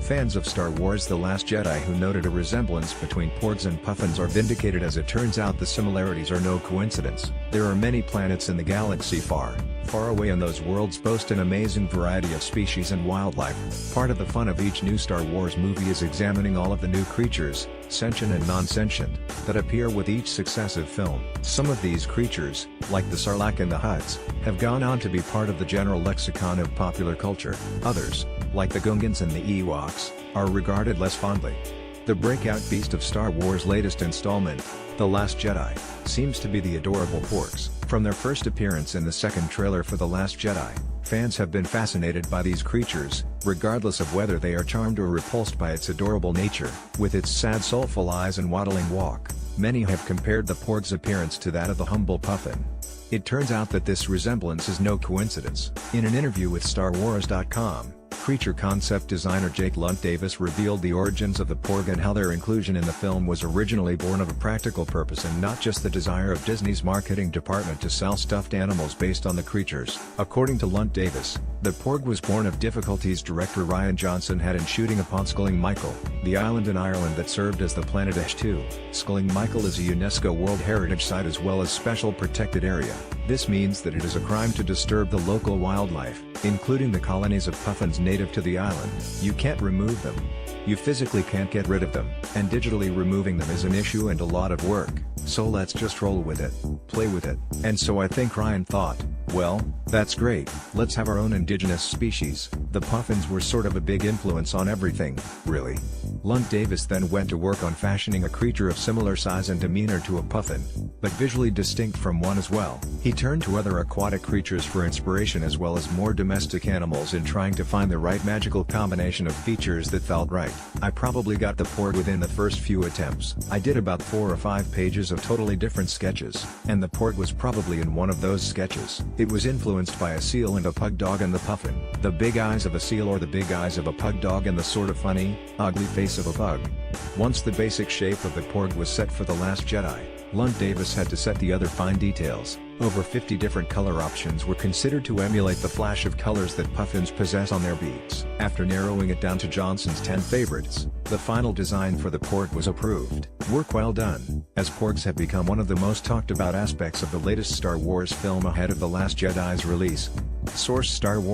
Fans of Star Wars The Last Jedi who noted a resemblance between porgs and puffins are vindicated, as it turns out the similarities are no coincidence. There are many planets in the galaxy far, far away, and those worlds boast an amazing variety of species and wildlife. Part of the fun of each new Star Wars movie is examining all of the new creatures, sentient and non-sentient, that appear with each successive film. Some of these creatures, like the Sarlacc and the Hutts, have gone on to be part of the general lexicon of popular culture. Others, like the Gungans and the Ewoks, are regarded less fondly. The breakout beast of Star Wars' latest installment, The Last Jedi, seems to be the adorable porgs. From their first appearance in the second trailer for The Last Jedi, fans have been fascinated by these creatures, regardless of whether they are charmed or repulsed by its adorable nature. With its sad soulful eyes and waddling walk, many have compared the porg's appearance to that of the humble puffin. It turns out that this resemblance is no coincidence. In an interview with StarWars.com, creature concept designer Jake Lunt Davis revealed the origins of the porg and how their inclusion in the film was originally born of a practical purpose and not just the desire of Disney's marketing department to sell stuffed animals based on the creatures. According to Lunt Davis, the porg was born of difficulties director Rian Johnson had in shooting upon Sculling Michael, the island in Ireland that served as the planet H2. Sculling Michael is a UNESCO World Heritage Site as well as Special Protected Area. This means that it is a crime to disturb the local wildlife, including the colonies of puffins native to the island. You can't remove them. You physically can't get rid of them, and digitally removing them is an issue and a lot of work, so let's just roll with it, play with it. And so I think Ryan thought, well, that's great, let's have our own indigenous species. The puffins were sort of a big influence on everything, really. Lunt Davis then went to work on fashioning a creature of similar size and demeanor to a puffin, but visually distinct from one as well. He turned to other aquatic creatures for inspiration as well as more domestic animals in trying to find the right magical combination of features that felt right. I probably got the porg within the first few attempts. I did about 4 or 5 pages of totally different sketches, and the porg was probably in one of those sketches. It was influenced by a seal and a pug dog and the puffin. The big eyes of a seal or the big eyes of a pug dog and the sort of funny, ugly face of a pug. Once the basic shape of the porg was set for The Last Jedi, Lunt Davis had to set the other fine details. Over 50 different color options were considered to emulate the flash of colors that puffins possess on their beaks. After narrowing it down to Johnson's 10 favorites, the final design for the porg was approved. Work well done, as porgs have become one of the most talked about aspects of the latest Star Wars film ahead of The Last Jedi's release. Source: Star Wars.